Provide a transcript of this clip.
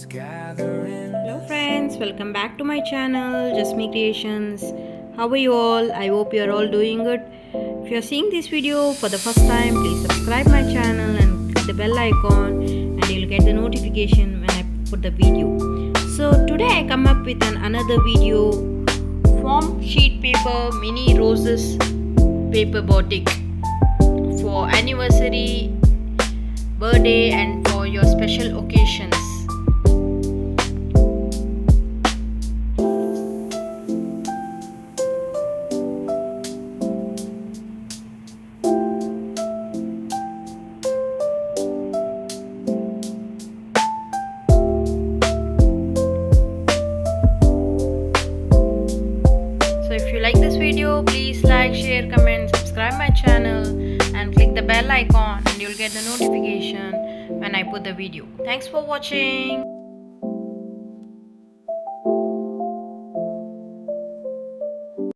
clouds gathering. Hello friends, welcome back to my channel Jesme Creations. How are you all? I hope you are all doing good. If you are seeing this video for the first time, please subscribe my channel and click the bell icon and you'll get the notification when I put the video. So today I come up with another video, foam sheet paper mini roses paper boutique for anniversary, birthday and for your special occasions. So if you like this video, please like, share, comment, subscribe my channel and click the bell icon and you'll get the notification when I put the video. Thanks for watching.